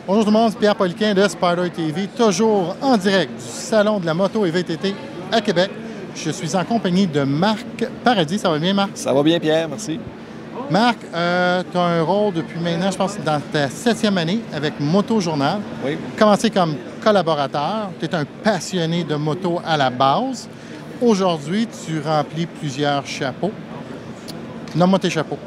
Bonjour tout le monde, c'est Pierre Poliquin de Spider TV, toujours en direct du Salon de la moto et VTT à Québec. Je suis en compagnie de Marc Paradis. Ça va bien, Marc? Ça va bien, Pierre, merci. Marc, tu as un rôle depuis maintenant, je pense, dans ta 7e année avec Moto Journal. Oui. Commencé comme collaborateur. Tu es un passionné de moto à la base. Aujourd'hui, tu remplis plusieurs chapeaux. Nomme-moi tes chapeaux.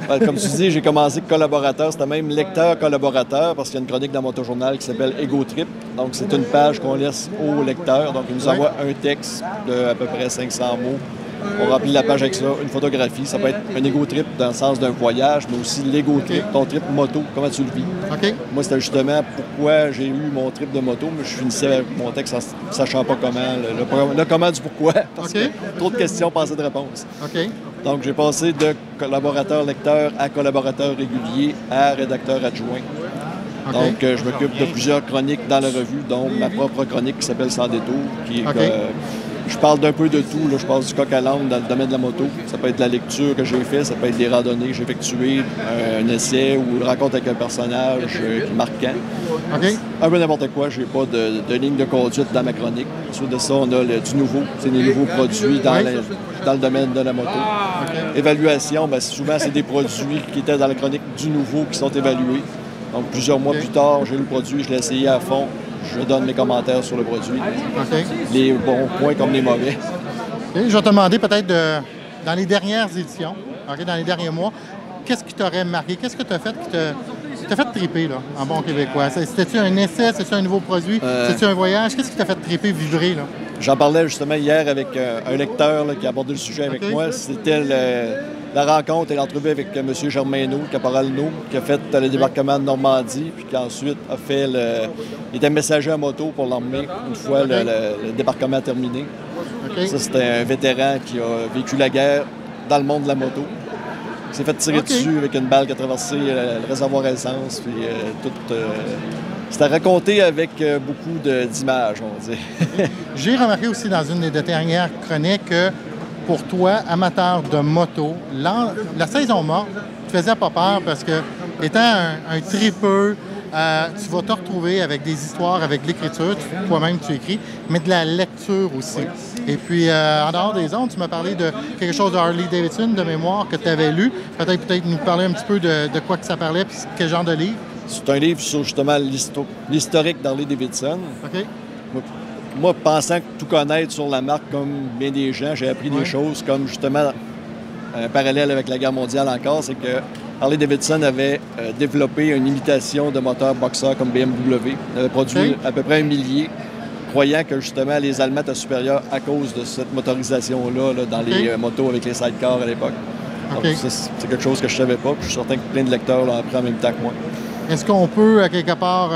Comme tu dis, j'ai commencé collaborateur, c'était même lecteur-collaborateur, parce qu'il y a une chronique dans Moto Journal qui s'appelle Ego Trip. Donc, c'est une page qu'on laisse au lecteur. Donc, il nous envoie un texte de à peu près 500 mots. On remplit la page avec ça, une photographie. Ça peut être un ego trip dans le sens d'un voyage, mais aussi l'ego trip, ton trip moto, comment tu le vis. Moi, c'était justement pourquoi j'ai eu mon trip de moto, mais je finissais avec mon texte en ne sachant pas comment, le comment du pourquoi, parce que trop de questions, pas assez de réponses. Donc, j'ai passé de collaborateur-lecteur à collaborateur régulier à rédacteur adjoint. Donc, je m'occupe de plusieurs chroniques dans la revue, dont ma propre chronique qui s'appelle Sans détour, qui est je parle d'un peu de tout. Là. Je passe du coq à l'âne dans le domaine de la moto. Ça peut être de la lecture que j'ai fait, ça peut être des randonnées que j'ai effectuées, un essai ou une rencontre avec un personnage qui est marquant. Un peu n'importe quoi. Je n'ai pas de ligne de conduite dans ma chronique. Ensuite de ça, on a du nouveau. C'est des nouveaux produits dans le domaine de la moto. Évaluation, bien, souvent, c'est des produits qui étaient dans la chronique du nouveau qui sont évalués. Donc, plusieurs mois plus tard, j'ai eu le produit, je l'ai essayé à fond. Je donne mes commentaires sur le produit. Les bons points comme les mauvais. Je vais te demander peut-être dans les dernières éditions, dans les derniers mois, qu'est-ce qui t'aurait marqué? Qu'est-ce que tu as fait qui t'a fait triper là, en bon québécois? C'était-tu un essai? C'était-tu un nouveau produit? C'était-tu un voyage? Qu'est-ce qui t'a fait triper, vibrer? Là? J'en parlais justement hier avec un lecteur là, qui a abordé le sujet avec moi. C'était la rencontre et l'entrevue avec M. Germain-No, le caporal No, qui a fait le débarquement de Normandie, puis qui ensuite a fait il était messager à moto pour l'emmener une fois le débarquement terminé. Ça, c'était un vétéran qui a vécu la guerre dans le monde de la moto. Il s'est fait tirer dessus avec une balle qui a traversé le réservoir à essence, puis c'était raconté avec beaucoup d'images, on va dire. J'ai remarqué aussi dans une des dernières chroniques que pour toi, amateur de moto, la saison morte te faisait pas peur parce que, étant un tripeux, tu vas te retrouver avec des histoires, avec l'écriture, toi-même tu écris, mais de la lecture aussi. Et puis, en dehors des ondes, tu m'as parlé de quelque chose de Harley Davidson, de mémoire, que tu avais lu. Peut-être nous parler un petit peu de quoi que ça parlait, puis quel genre de livre? C'est un livre sur justement l'historique d'Harley Davidson. Moi, pensant tout connaître sur la marque comme bien des gens, j'ai appris des choses comme justement un parallèle avec la guerre mondiale encore, c'est que Harley Davidson avait développé une imitation de moteur boxer comme BMW. Il avait produit à peu près 1 millier, croyant que justement les Allemands étaient supérieurs à cause de cette motorisation-là dans les motos avec les sidecars à l'époque. Donc ça, c'est quelque chose que je ne savais pas, puis je suis certain que plein de lecteurs l'ont appris en même temps que moi. Est-ce qu'on peut, à quelque part,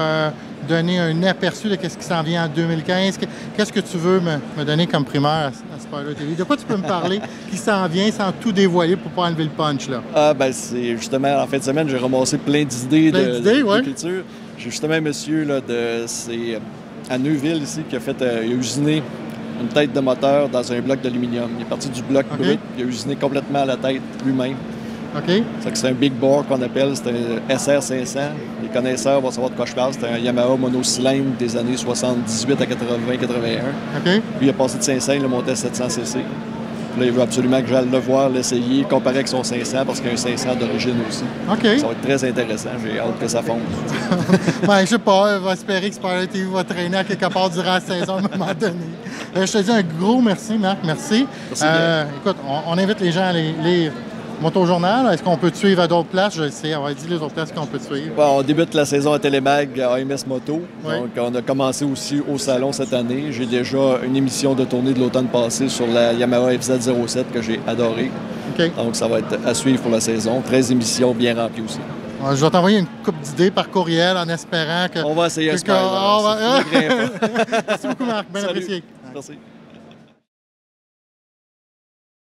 donner un aperçu de ce qui s'en vient en 2015? Qu'est-ce que tu veux me donner comme primeur à Spider TV? De quoi tu peux me parler qui s'en vient sans tout dévoiler pour ne pas enlever le punch? Là? C'est justement, en fin de semaine, j'ai ramassé plein d'idées d'écriture. J'ai justement un monsieur c'est à Neuville ici qui a fait, il a usiné une tête de moteur dans un bloc d'aluminium. Il est parti du bloc brut, il a usiné complètement la tête lui-même. C'est un big bore qu'on appelle, c'est un SR500. Les connaisseurs vont savoir de quoi je parle. C'est un Yamaha monocylindre des années 78 à 80-81. Lui, il a passé de 500, il a monté à 700 cc. Là, il veut absolument que j'aille le voir, l'essayer, comparer avec son 500 parce qu'il y a un 500 d'origine aussi. Ça va être très intéressant. J'ai hâte que ça fonde. Je sais pas, on va espérer que Spider TV va traîner à quelque part durant la saison à un moment donné. Je te dis un gros merci, Marc. Merci. Écoute, on invite les gens à aller lire Moto Journal. Est-ce qu'on peut te suivre à d'autres places? Je le sais. On va dire les autres places qu'on peut te suivre. On débute la saison à Télémag à AMS Moto. Donc, on a commencé aussi au salon cette année. J'ai déjà une émission de tournée de l'automne passé sur la Yamaha FZ07 que j'ai adorée. Donc, ça va être à suivre pour la saison. 13 émissions bien remplies aussi. Je vais t'envoyer une couple d'idées par courriel en espérant que... On va essayer Merci beaucoup, Marc. Bien apprécié. Merci.